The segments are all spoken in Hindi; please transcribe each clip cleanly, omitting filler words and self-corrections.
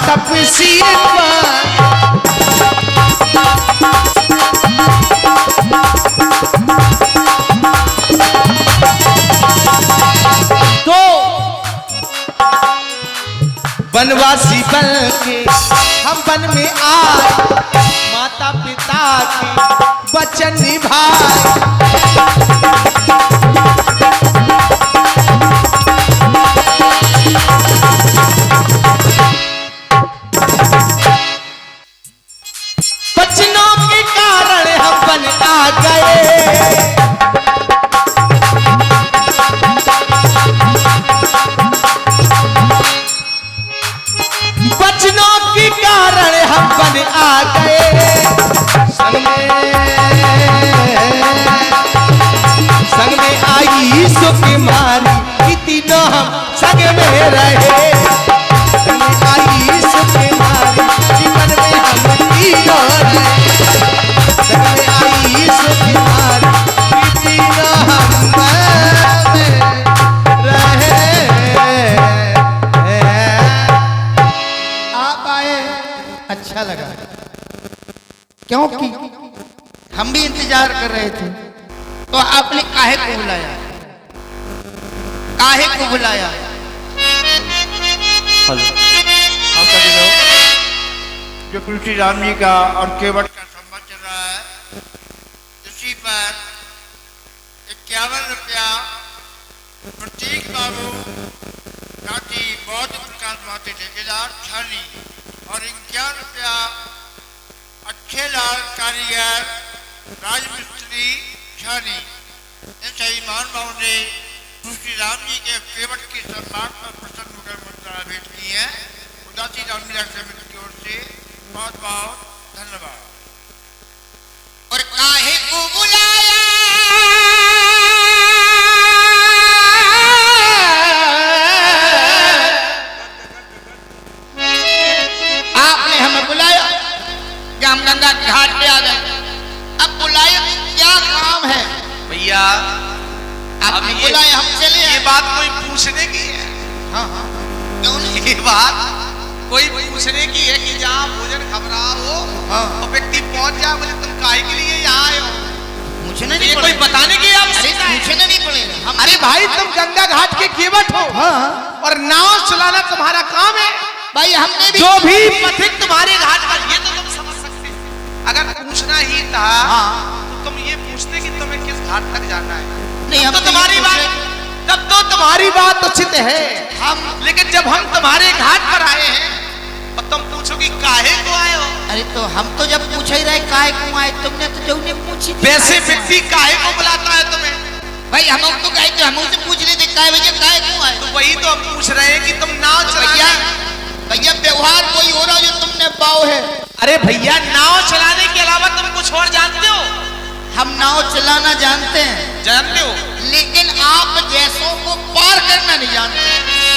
तपसी तो वनवासी बन के हम वन में आए, माता पिता के वचन निभाए। वचनों के कारण हम वन आ गए, वचनों के कारण हम वन आ गए। संग में आई सुख मारी, तीनों हम संग में रहे। संग में आई सुख मारी, जीवन में हम तीनों रहे। संग में आई सुख मारी, तीनों हम रहे। आप आए, अच्छा लगा, क्योंकि हम भी इंतजार कर रहे थे। तो आपने काहे को बुलाया, काहे को बुलाया? जो तुलसी राम जी का और केवट का संवाद चल रहा है, उसी पर 51 रुपया प्रतीक बाबू काटी बौद्ध प्रकाश माते ठेकेदार छानी और 51 रुपया अच्छे लाल कारीगर राजमिस्त्री छानी। इन सही महानुभावों ने तुलसी राम जी के केवट के सम्मान पर प्रसन्न होकर मुद्रा भेंट की है। उदासी रामलीला समिति की ओर से बहुत बहुत धन्यवाद। और काहे को बुलाया, आपने हमें बुलाया कि हम गंगा घाट पे आ गए। अब बुलाया क्या काम है? भैया आपने बुलाया, हम चले। ये बात कोई पूछने की है? हाँ हाँ, क्यों नहीं? ये बात कोई पूछने की है कि जहाँ भोजन खबरा हो और व्यक्ति पहुंच जाए, बोले तुम काहे के लिए यहाँ आए हो? पूछने नहीं, कोई बताने की आवश्यकता है? पूछने नहीं पड़ेगा। अरे भाई, तुम गंगा घाट के केवट हो और नाव चलाना तुम्हारा काम है। भाई हमने भी जो भी पथिक तुम्हारे घाट पर, ये तो तुम समझ सकते हैं। अगर पूछना ही था तो तुम ये पूछते कि तुम्हें किस घाट तक जाना है। नहीं, हम तो तुम्हारी बात, तब तो तुम्हारी बात उचित है। हम, लेकिन जब हम तुम्हारे घाट पर आए हैं और तुम पूछो कि काहे को आए हो, अरे तो हम तो जब पूछ ही रहे काहे को आए, तुमने तो जो ने पूछी थी। वैसे व्यक्ति काहे को बुलाता है तुम्हें? भाई हम तो कहे थे, हम उनसे पूछ रहे थे काहे भैया काहे क्यों आए। तो वही तो हम पूछ रहे हैं कि तुम नाव भैया चलाने। भैया व्यवहार कोई हो रहा जो तुमने पाओ है। अरे भैया, नाव चलाने के अलावा तुम कुछ और जानते हो? हम नाव चलाना जानते हैं, जानते हो, लेकिन आप जैसों को पार करना नहीं जानते।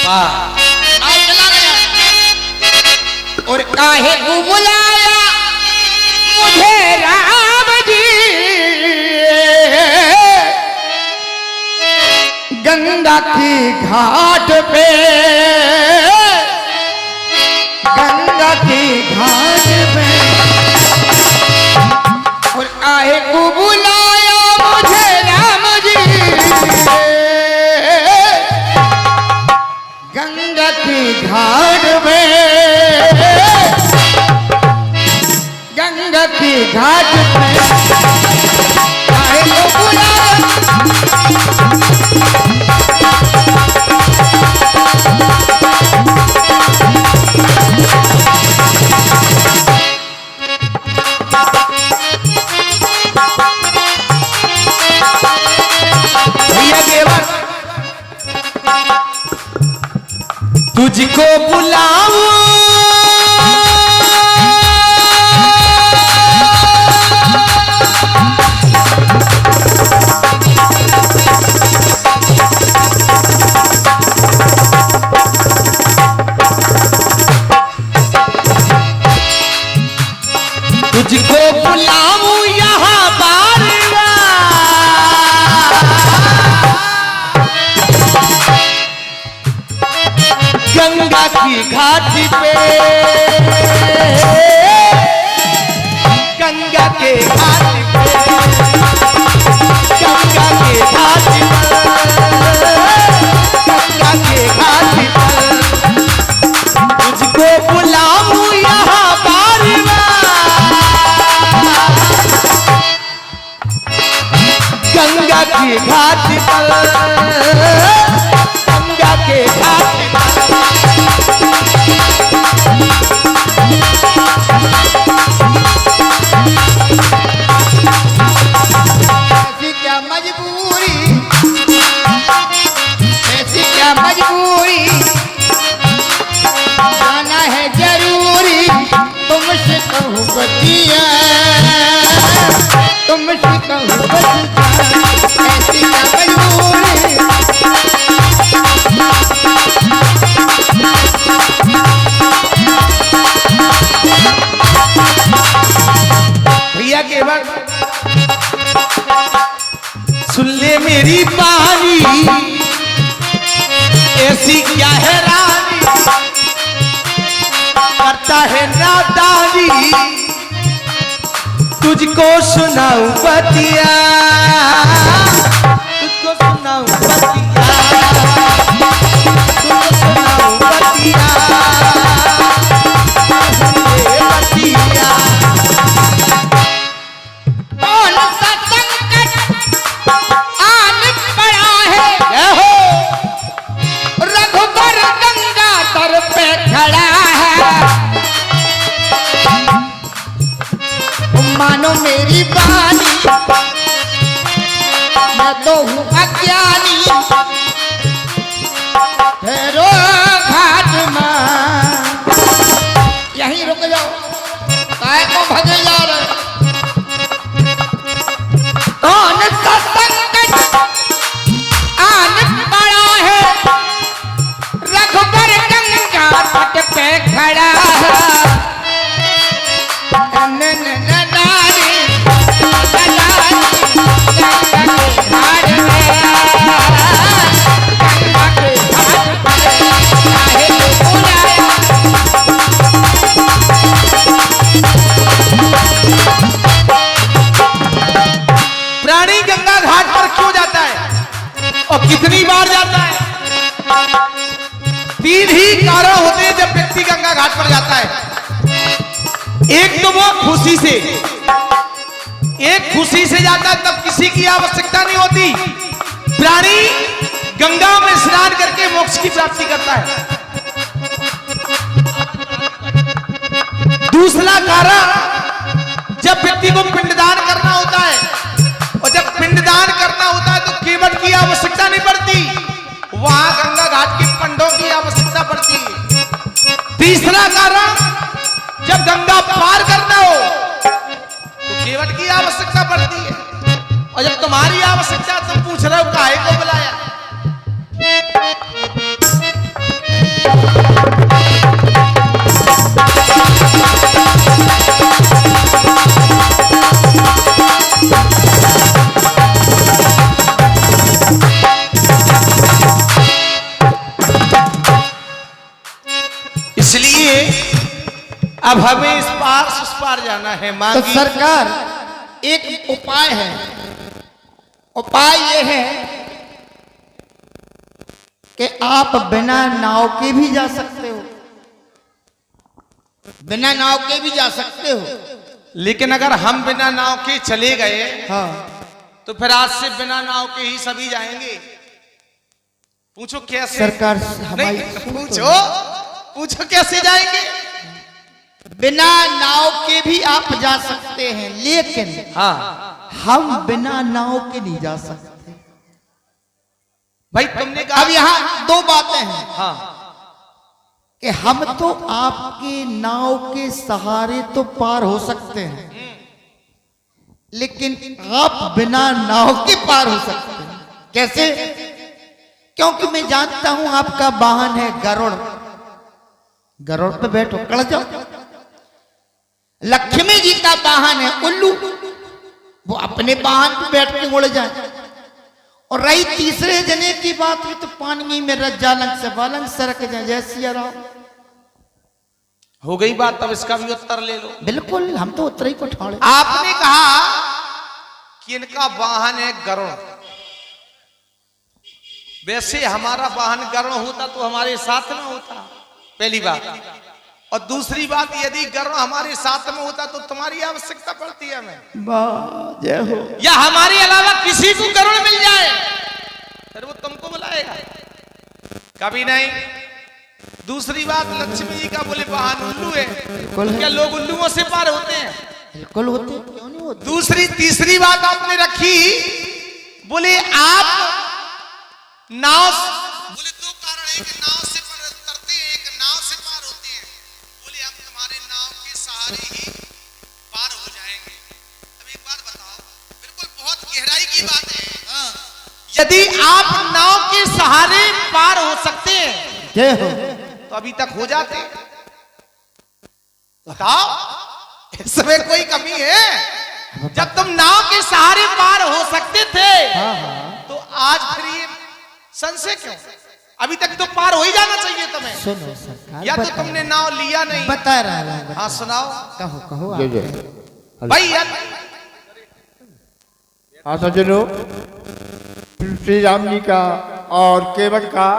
नाव चलाना जानते। और काहे को बुलाया मुझे राम जी, गंगा की घाट पे, गंगा की घाट पे। और काहे को बुलाया मुझे राम जी, गंगा की घाट पे, गंगा की घाट पे। काहे को बुलाया तुझको बुलाऊं, तुझको बुलाऊं यहाँ बार गंगा की घाट पे, गंगा के घाट पे, गंगा के घाट पर, गंगा के घाट पर तुझको बुलाऊं यहाँ बार बार, गंगा के घाट पर, गंगा के घाट पर। ऐसी क्या मजबूरी, ऐसी क्या मजबूरी, जाना है जरूरी, तुमसे कहूँ बतिया, तुमसे कहूँ बतिया, ऐसी क्या मजबूरी। भैया केवल सुन ले मेरी बानी, ऐसी क्या है रानी, करता है नादानी, तुझको सुनाऊं बतिया, तुझको सुनाऊं बतिया, तुझको सुनाऊं बतिया, बतिया। कौन सा संकट आन पड़ा है, क्या हो रघुबर गंगा तर पे खड़ा है, मानो मेरी बानी, मैं तो हूँ अज्ञानी, ठहरो घाट में, यहीं रुक जाओ, काय को भगे जा रहे। कौन सा संकट आन पड़ा है, रघुबर गंगा तट पे खड़ा है, प्राणी गंगा घाट पर क्यों जाता है और कितनी बार जाता है? 3 ही कारण होते हैं जब व्यक्ति गंगा घाट पर जाता है। एक तो वो खुशी से, एक खुशी से जाता है, तब किसी की आवश्यकता नहीं होती। प्राणी गंगा में स्नान करके मोक्ष की प्राप्ति करता है। दूसरा कारण, जब व्यक्ति को पिंडदान करना होता है, और जब पिंडदान करना होता है तो केवट की आवश्यकता नहीं पड़ती, वहां गंगा घाट के पंडों की आवश्यकता पड़ती है। तीसरा कारण, जब गंगा पार करना हो तो केवट की आवश्यकता पड़ती है, और जब तुम्हारी आवश्यकता तुम पूछ रहे हो काहे को बुलाया। इसलिए अब हमें इस पार से उस पार जाना है। तो मांगी सरकार एक उपाय है, उपाय ये है कि आप बिना नाव के भी जा सकते हो, बिना नाव के भी जा सकते हो। लेकिन अगर हम बिना नाव के चले गए हाँ, तो फिर आज से बिना नाव के ही सभी जाएंगे। पूछो कैसे? सरकार हमारी नहीं, पूछो कैसे जाएंगे? बिना नाव के भी आप जा सकते हैं, लेकिन हाँ हम बिना नाव के नहीं जा सकते। भाई तुमने कहा। अब यहाँ 2 बातें हैं हाँ कि हम तो आपके नाव के सहारे तो पार हो सकते हैं, लेकिन आप बिना नाव के पार हो सकते हैं। कैसे? क्योंकि मैं जानता हूं आपका वाहन है गरुड़, गरुड़ पे बैठो, कड़ जाओ। लक्ष्मी जी का वाहन है उल्लू, वो अपने वाहन पे बैठ के उड़ जाए। और रही तीसरे जने की बात हुई तो पानी में रज्जा लंग से बालंग सरक जाए। जय सिया राम। हो गई बात, अब इसका भी उत्तर ले लो। बिल्कुल, हम तो उत्तरी को ठाड़े। आपने कहा कि इनका वाहन है गरुड़। वैसे हमारा वाहन गरुड़ होता तो हमारे साथ में होता, पहली बात। और दूसरी बात, यदि गरुड़ हमारे साथ में होता तो तुम्हारी आवश्यकता पड़ती है हमें, वाह, जय हो। या हमारे अलावा किसी को गरुड़ मिल जाए फिर वो तुमको बुलाएगा? कभी नहीं। दूसरी बात, लक्ष्मी जी का बोले वाहन उल्लू है, तो क्या लोग उल्लुओं से पार होते हैं? बिल्कुल होते, क्यों नहीं होते। दूसरी तीसरी बात आपने रखी, बोले आप नाव, बोले दो कारण है कि नाव से तरते हैं, एक नाव से पार होते हैं। बोले हम तुम्हारे नाव के सहारे ही पार हो जाएंगे। अब एक बात बताओ, बिल्कुल बहुत गहराई की बात है। यदि आप नाव के सहारे पार हो सकते हैं जय हो, तो अभी तक हो जाते। बताओ, इसमें कोई कमी है? जब तुम नाव के सहारे पार हो सकते थे, तो आज फिर ये संशय क्यों? अभी तक तो पार हो ही जाना चाहिए तुम्हें। सुनो सरकार, या तो तुमने नाव लिया नहीं। बता रहा है। हाँ सुनाओ, कहो कहो जय आप। जय। भाई यार। हाँ सज्जनों, श्री राम जी का और केवट का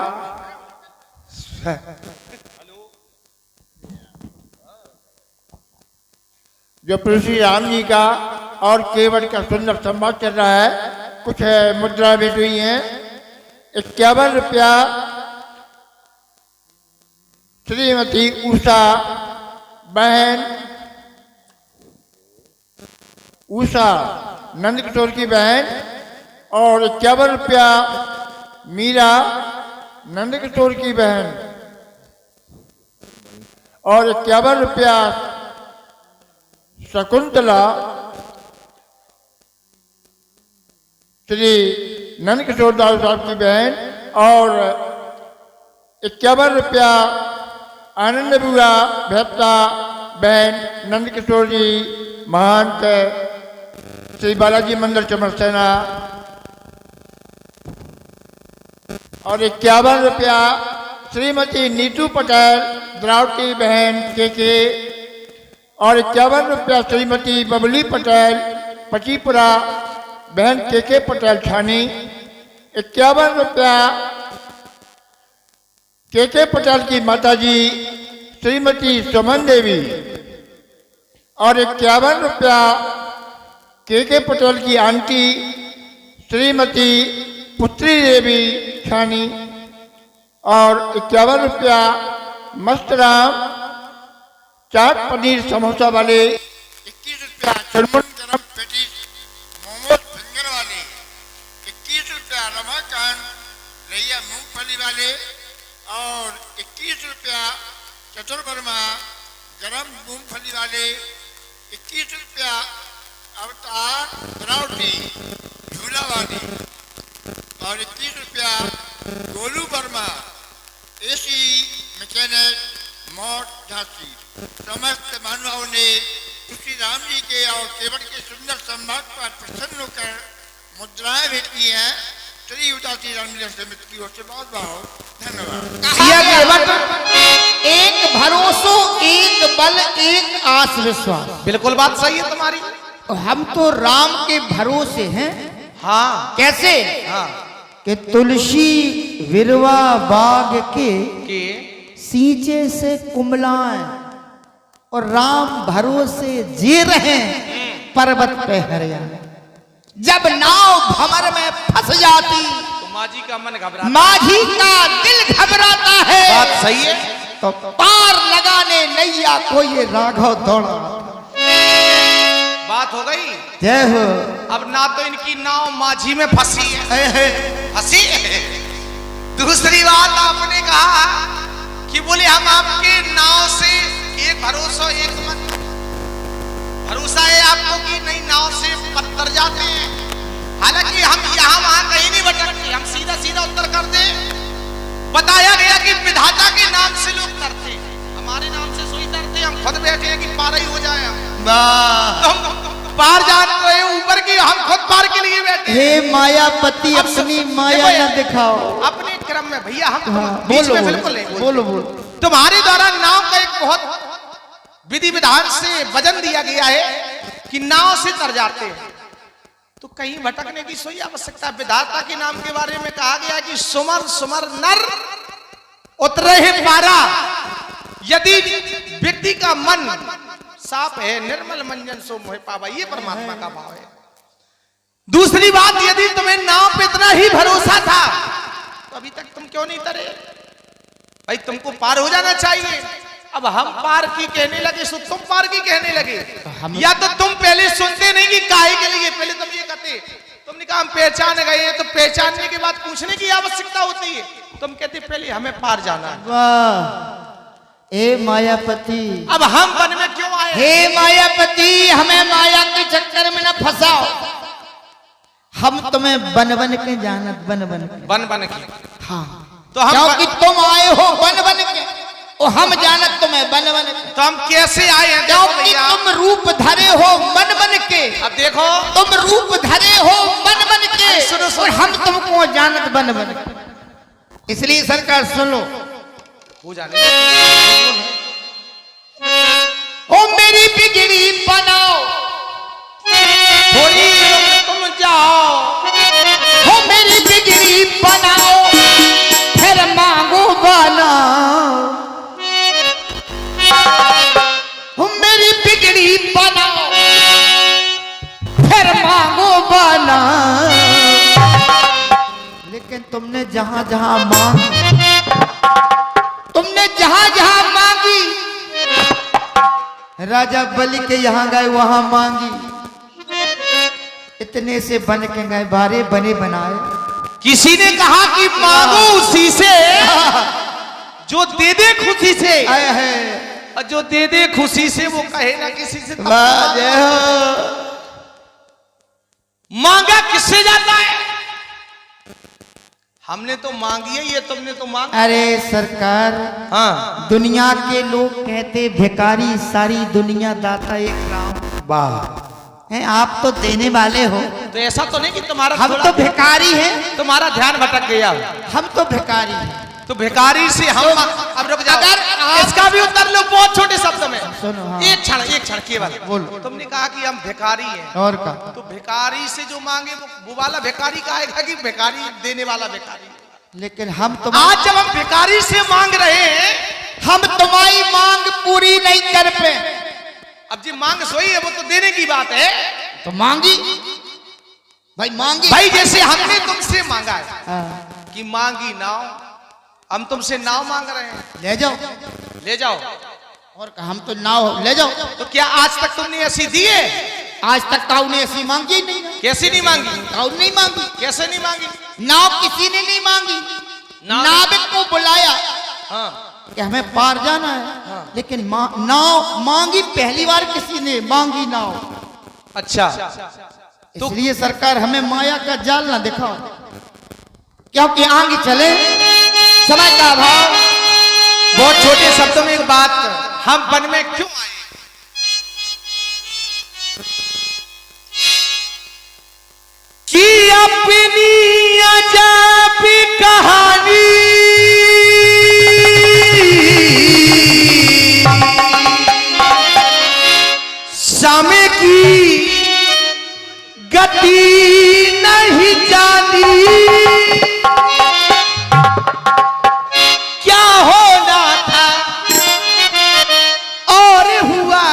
जो श्री राम जी का और केवट का सुंदर संवाद चल रहा है। कुछ मुद्रा भेज हुई हैं। 51 रुपया श्रीमती उषा बहन, उषा नंदकिशोर की बहन, और 51 रुपया मीरा नंदकिशोर की बहन, और 51 रुपया शकुंतला श्री नंदकिशोर दास साहब की बहन, और 51 रुपया आनंद बुआ भैप्ता बहन नंदकिशोर जी महंत श्री बालाजी मंदिर चमरसेना, और 51 रुपया श्रीमती नीतू पटेल द्रावटी बहन के, और 51 रुपया श्रीमती बबली पटेल पचीपुरा बहन के पटेल छानी, 51 रुपया के पटेल की माताजी श्रीमती सुमन देवी, और 51 रुपया के पटेल की आंटी श्रीमती पुत्री देवी छानी, और 51 रुपया मस्तराम चाट पनीर समोसा वाले, 21 रुपया चरमुन गरम पेटी मोमोज फिंगर वाले, 21 रुपया रमाकांत रैया मूंगफली वाले, और 21 रुपया चतुर्वर्मा गरम मूंगफली वाले, 21 रुपया अवतार द्रावटी झूला वाली, और 21 रुपया गोलू वर्मा एसी मैकेनिक मोट झांसी। समस्त मानवाओं ने श्री राम जी के और केवट के सुंदर संवाद पर प्रसन्न होकर मुद्राएं भेज की हैं। श्री उदासी रामलीला समिति की ओर से बहुत बहुत धन्यवाद। एक भरोसो, एक बल, एक आस विश्वास। बिल्कुल बात सही है तुम्हारी। हम तो राम के भरोसे हैं। हाँ कैसे? हाँ कि तुलसी विरवा बाग के सींचे से कुमलाएं, और राम भरोसे जी रहे पर्वत पे हरियाणा। जब नाव भंवर में फंस जाती तो माझी का मन घबराता, माझी का दिल घबराता है। बात सही है। तो पार लगाने नैया को ये राघव दौड़ा। बात हो गई। जय हो। अब ना तो इनकी नाव माझी में फंसी है, फंसी है। दूसरी बात आपने कहा कि बोले हम आपके नाव से एक भरोसा, एक मत भरोसा है आपको कि नहीं नाव से पत्थर जाते हैं। हालांकि हम यहाँ वहां कहीं नहीं भटकते, हम सीधा सीधा उत्तर कर दे। बताया गया कि विधाता के नाम से लोग डरते, हमारे नाम से सोई डरते। हम खुद बैठे हैं कि पार ही हो जाए। हम पार जान रहे हैं ऊपर की, हम खुद पार के लिए बैठे। हे मायापति, अपनी माया न दिखाओ। अपने क्रम में भैया हम हाँ, बीच बोलो, में बोलो, बिल्कुल नहीं बोलो बोलो। तुम्हारे द्वारा नाव का एक बहुत विधि विधान से वजन दिया गया है कि नाव से तर जाते हैं, तो कहीं भटकने की सोई आवश्यकता। विधाता के नाम के बारे में कहा गया कि सुमर सुमर नर उतरे है पारा। यदि व्यक्ति का मन साफ है, निर्मल मंजन सो मोह पावा, ये परमात्मा का भाव है। दूसरी बात, यदि तुम्हें नाव पे इतना ही भरोसा था तो अभी तक तुम क्यों नहीं तरे? भाई तुमको पार हो जाना चाहिए। अब हम पार की कहने लगे सो तुम पार की कहने लगे। या तो तुम पहले सुनते नहीं कि काहे के लिए, पहले तुम ये कहते, तुमने कहा हम पहचान गए हैं, तो पहचानने के बाद पूछने की आवश्यकता होती है। तुम कहते पहले हमें पार जाना है। वाह ए मायापति, अब हम वन में क्यों आए? हे मायापति, हमें माया के चक्कर में न फंसाओ। हम तुम्हें बन बन के जानत, बन बन के, बन बन के। हाँ, तो हम क्योंकि तुम आए हो बन बन के, और हम जानत तुम्हें बन बन के। तो हम कैसे आए हैं? क्योंकि तुम रूप धरे हो बन बन के। अब देखो, तुम रूप धरे हो बन बन के, सुनो, सुनो। और हम तुमको जानत बन बन के। इसलिए सरकार सुनो, हो जाने ओ मेरी बिगड़ी बनाओ, थोड़ी तुम जाओ, हो मेरी बिगड़ी बनाओ, फिर मांगो बनाओ। हो मेरी बिगड़ी बनाओ, फिर मांगो बनाओ। लेकिन तुमने जहां जहां तुमने जहां जहां मांगी, राजा बलि के यहां गए वहां मांगी, इतने से बन के गए, बारे बने बनाए। किसी ने कहा कि मांगो उसी से जो दे दे खुशी से, आए है और जो दे दे खुशी से वो कहे ना किसी से। मांगा किससे जाता है? हमने तो मांगी है, ये तुमने तो मांग। अरे सरकार, हाँ, दुनिया के लोग कहते भिखारी सारी दुनिया दाता एक राम। वाह, हैं आप तो देने वाले हो। तो ऐसा तो नहीं कि तुम्हारा हम तो भिखारी हैं, तुम्हारा ध्यान भटक गया। हम तो भिखारी हैं। तो भिखारी से हम अब रुक जाओ, अगर इसका भी उत्तर लो बहुत छोटे शब्द में। सुनो, हाँ। एक क्षण केवल बोलो। तुमने कहा कि हम भिखारी हैं, और का तो भिखारी से जो मांगे वो वाला भिखारी कहेगा कि भिखारी देने वाला भिखारी। लेकिन हम तो आज जब हम भिखारी से मांग रहे हैं, हम तुम्हारी मांग पूरी नहीं कर पे। अब जी मांग सोई है, वो तो देने की बात है। तो मांगी भाई, मांगी भाई जैसे हमने तुमसे मांगा है हाँ। कि मांगी नाव, हम तुमसे नाव मांग रहे हैं, ले जाओ, ले जाओ। और का हम तो नाव ले जाओ। तो क्या आज तक तुमने ऐसी दी है? आज तक ताऊ ने ऐसी मांगी नहीं, कैसी नहीं मांगी? ताऊ नहीं मांगी, कैसे नहीं मांगी? नाव किसी ने नहीं मांगी। नाविक को बुलाया हाँ, कि हमें पार जाना है, लेकिन नाव मांगी पहली बार किसी ने मांगी नाव। अच्छा, इसलिए सरकार हमें माया का जाल ना दिखाओ, क्योंकि आगे चले समय का अभाव। बहुत छोटे शब्दों में एक बात, हम वन में क्यों आए? कि अपनी अजब कहानी समय की गति नहीं जानी, क्या होना था और हुआ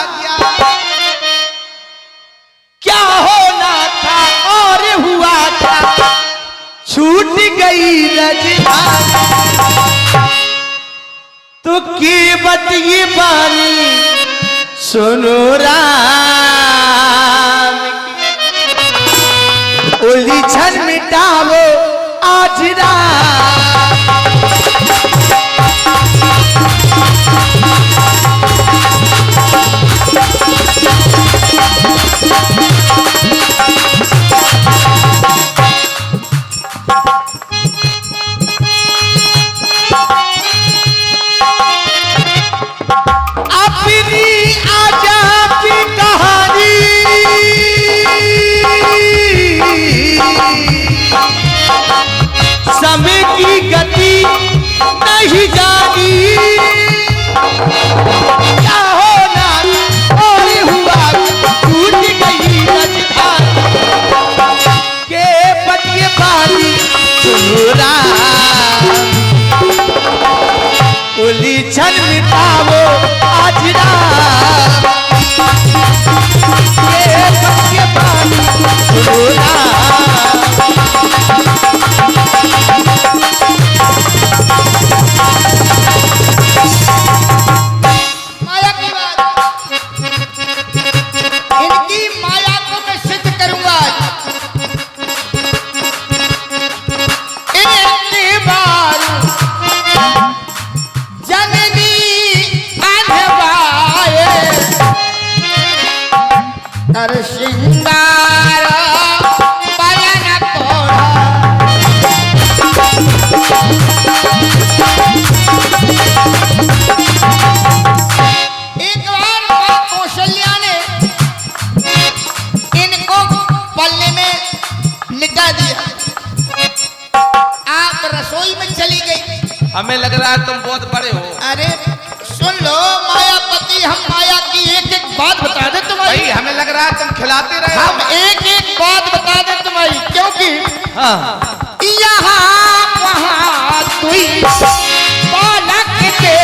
क्या होना था और हुआ था, छूट गई रजधानी। तो की बतिए बानी सुनो राम की, उलझन मिटाओ आज रात। समय की गति नहीं जानी, क्या होना पावो आज रात ये सत्य बानी सुना। माया की बात, इनकी माया को मैं सिद्ध करूंगा। इनकी बार जननी अनवाए कर श्रृंगार बयन तोड़ा। एक बार मां कौशल्या ने इनको पलने में लिटा दिया। आप रसोई में चली गई। हमें लग रहा है तुम बहुत बड़े हो। अरे सुन लो मायापति, हम माया की एक एक बात बता दे तुम्हारी। भाई हमें लग रहा है तुम खिलाते रहे। हम एक एक बात बता दे तुम्हारी, क्योंकि हाँ यहाँ वहाँ तुई बालक के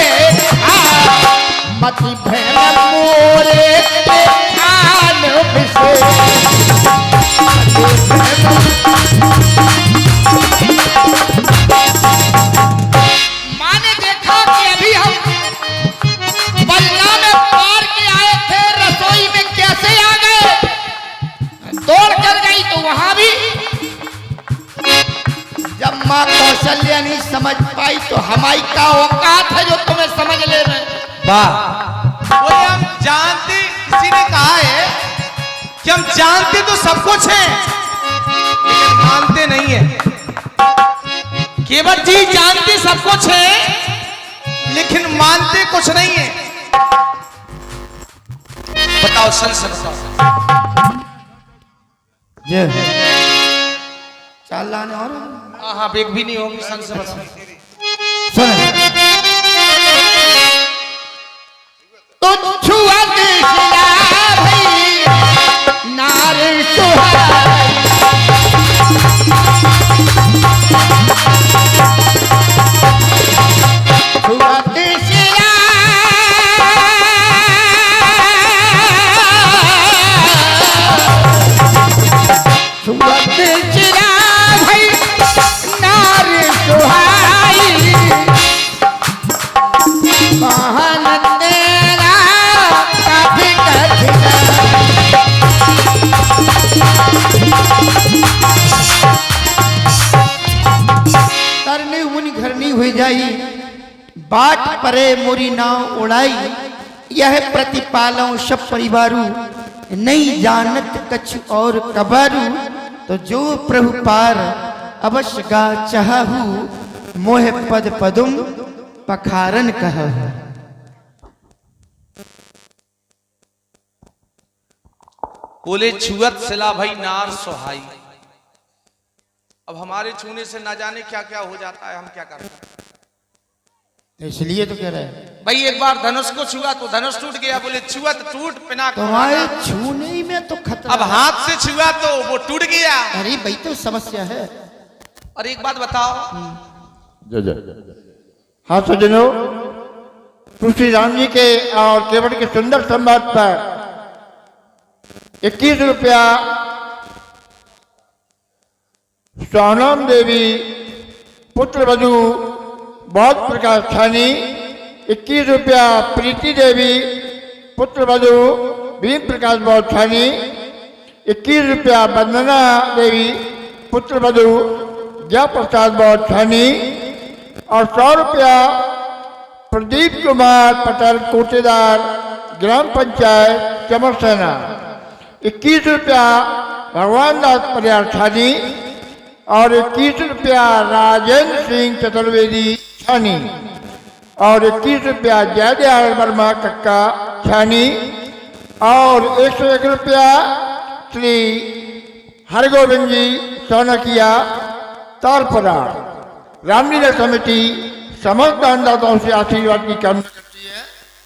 मति भैन मोरे के आन बिसे। माँ ने देखा कि अभी हम बल्ला में पार के आए थे, रसोई में कैसे आ गए। दौड़ कर गई तो वहां भी जब माँ कौशल्या नहीं समझ पाई तो हमारी का औकात है जो तुम्हें समझ ले रहे। वाह, वो हम जानते, किसी ने कहा है कि हम जानते तो सब कुछ है लेकिन मानते नहीं है। केवल जी जानते सब कुछ है लेकिन मानते कुछ नहीं है। बताओ संसद जय चाल लाने और हाँ बेग भी नहीं होगी संसद। सुन तो छुआ के शिला भई नार सुहाई। छुआ के शिला छुआ के शिला भई नार सुहाई। महानंदेरा काफी कठिन करनी मुनि घरनी हुई जाई। बाट परे मोरी नाव उड़ाई। यह प्रतिपालों सब परिवारू नहीं जानत कछ और कबारू। तो जो प्रभु पार अवश्य गा चाहू मोह पद पदुम पखारन कहू। बोले छुअत सिला भाई नार सुहाई। अब हमारे छूने से ना जाने क्या क्या हो जाता है, हम क्या करते हैं। इसलिए तो कह रहे हैं भाई एक बार धनुष को छुआ तो धनुष टूट गया। बोले छुअत टूट पिनाक तुम्हारे छूने ही में तो खतरा। अब हाथ से छुआ तो वो टूट गया। अरे भाई तो समस्या है। और एक बात बताओ, हाँ सज्जनों, तुलसी राम जी के और केवट के सुंदर संवाद पर 21 रुपया सोनम देवी पुत्र वधु बहुत प्रकाश छानी। 21 रुपया प्रीति देवी पुत्र वधु भीम प्रकाश बहुत छानी। 21 रुपया वंदना देवी पुत्र वधु जय प्रसाद बहुत छानी। और 100 रुपया प्रदीप कुमार पटेल कोटेदार ग्राम पंचायत चमरसेना। 21 रुपया भगवान दास परियार छानी। और 21 रुपया राजेंद्र सिंह चतुर्वेदी छानी। और 21 रुपया जयदयाल वर्मा कक्का छानी। और 101 रुपया श्री हरगोविंद जी सोनकिया तालपुरा। रामलीला समिति समस्त दानदाताओं से आशीर्वाद की कामना करती है।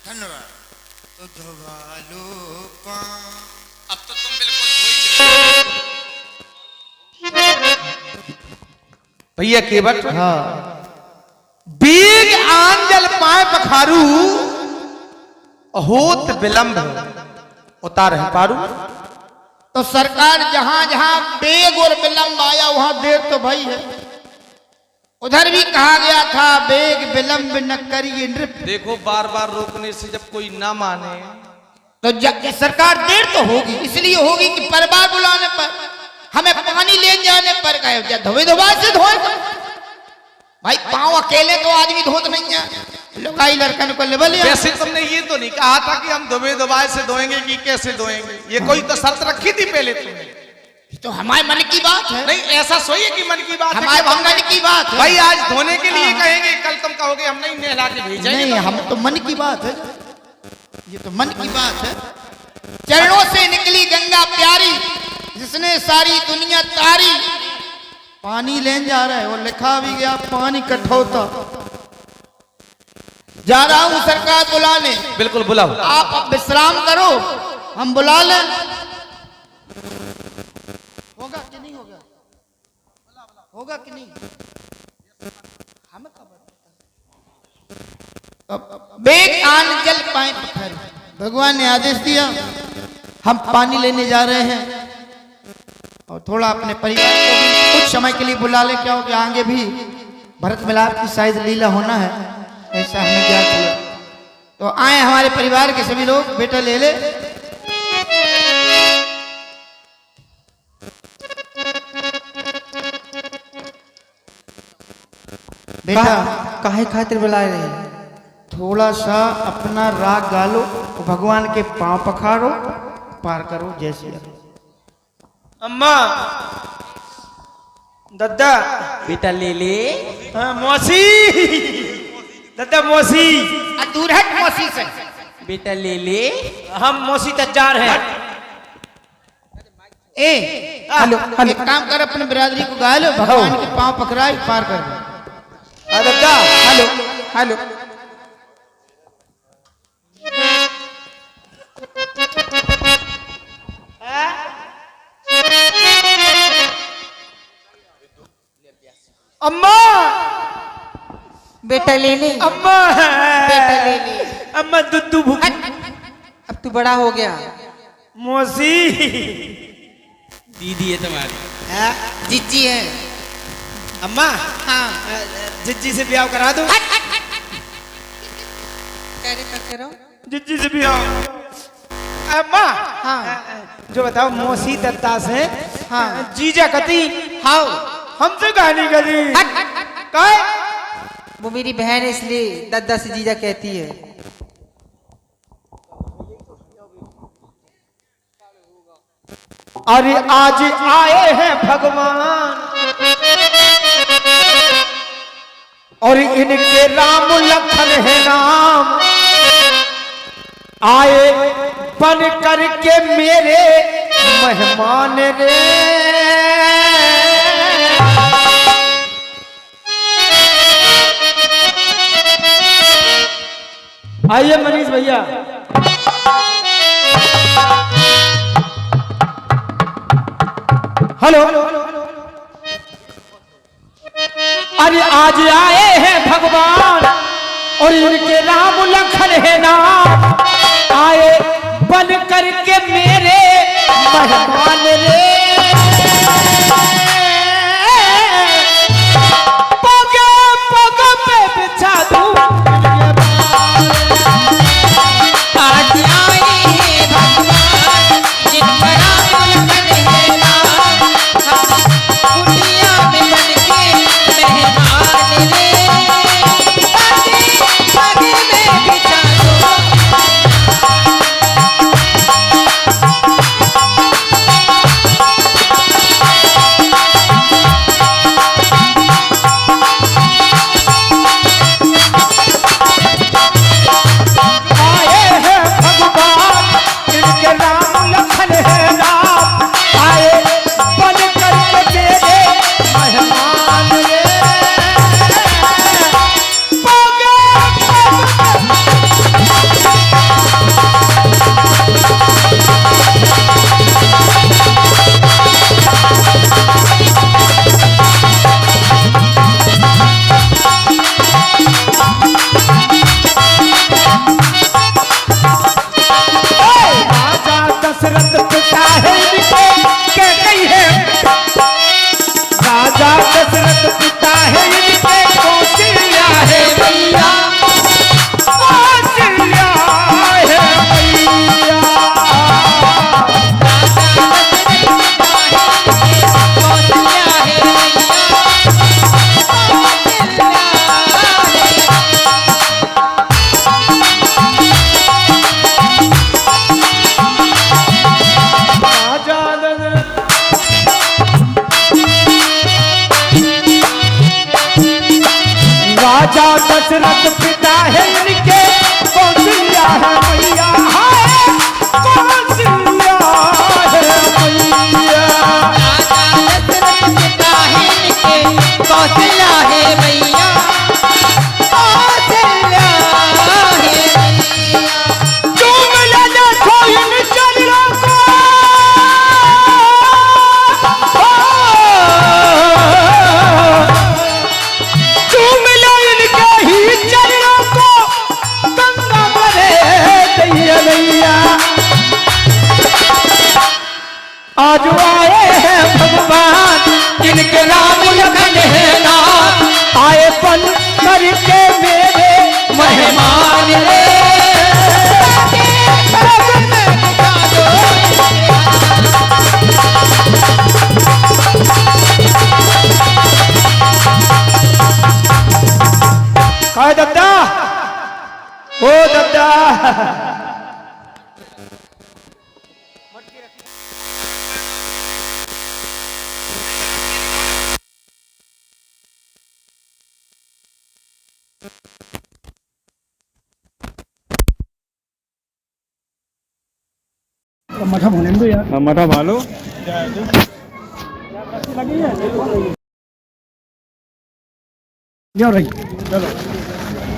धन्यवाद। अब तो तुम बिल्कुल भैया केवट हाँ बीग आंजल पाए पखारू होत विलंब उतार है पारू। तो सरकार जहां जहां बेग और विलंब आया वहां देर तो भाई है। उधर भी कहा गया था बेग विलंब न करिए नृप। देखो बार बार रोकने से जब कोई ना माने तो सरकार देर तो होगी, इसलिए होगी कि परिवार बुलाने पर, हमें पानी ले जाने पर कहे धोबे धोबा से धोए। भाई पांव अकेले तो आदमी धोत नहीं है, लुगाई लड़कन को लेवल। वैसे तुमने ये तो नहीं कहा था कि हम धोबे धोबाए से धोएंगे कि कैसे धोएंगे, ये कोई तो शर्त रखी थी पहले तुमने। तो हमारे मन की बात है। नहीं ऐसा सोइए कि मन की बात हमारे मन की बात है। भाई आज धोने के लिए कहेंगे, कल तुम कहोगे हम नहीं नहला के भेजेंगे। नहीं, हम तो मन की बात है, ये तो मन की बात है। चरणों से निकली गंगा प्यारी, जिसने सारी दुनिया तारी। पानी लेने जा रहा है, वो लिखा भी गया पानी कठौता। जा रहा हूं सरकार बुलाने। बिल्कुल बुलाओ। आप अब विश्राम करो, हम बुला लें। होगा कि नहीं होगा? होगा कि नहीं? हमें बेग आन जल पाए पत्थर। भगवान ने आदेश दिया, हम पानी लेने जा रहे हैं और थोड़ा अपने परिवार को भी कुछ समय के लिए बुला ले। क्या हो कि आगे भी भरत मिलाप की शायद लीला होना है, ऐसा हमने क्या किया। तो आए हमारे परिवार के सभी लोग, बेटा ले ले। बेटा काहे खातिर बुला रहे हैं? थोड़ा सा अपना राग गालो, भगवान के पांव पखारो, पार करो जैसे। अम्मा, दादा, बेटा ले ले। मौसी, दादा मौसी। दूर हट मौसी से। बेटा ले ले। हम मौसी तजार हैं। हेलो, एक काम कर, अपने बिरादरी को गा लो, भगवान के पांव पकड़ाई, पार कर दो। दादा, हेलो हेलो। अम्मा, बेटा ले ले। अम्मा, बेटा ले ले। अम्मा दुद्धू भूख। अब तू बड़ा हो गया। मौसी, दीदी है तुम्हारी। जीजी है। अम्मा, हाँ। जिज्जी से ब्याह करा दो। जिज्जी से ब्याह। अम्मा, हाँ। जो बताओ मौसी दत्ता से, हाँ। जीजा कती, हाँ। हमसे कहानी करी। काय? वो मेरी बहन है इसलिए दादा से जीजा कहती है। अरे आज आए हैं भगवान और इनके राम लखन है नाम। आए बन करके मेरे मेहमान रे। आइए मनीष भैया। हेलो, अरे आज आए हैं भगवान और इनके राम लखन है नाम। आए बन करके मेरे मेहमान रे। पग पग पे बिछा दूं आज आए हैं भगवान, जिनका राम लखन है नाम। हम कुटिया में बनके मेहमान रे। पग में बिछा दो। पिता है इनके कौशल्या है मैया, कौशल्या है मैया। राजा दशरथ पिता है इनके कौशल्या है मैया, हाय कौशल्या है मैया। कौशल्या है मैया, कौशल्या है मैया। चूम ले देखो इन चरणों को, चूम ले इनके ही चरणों को, गंगा भरे दैया नैया। आज आए हैं भगवान जिनके नाम लखन है नाम, आए पल करके मेरे मेहमान रे। कहे दद्दा, ओ दद्दा, मठा भालो चलो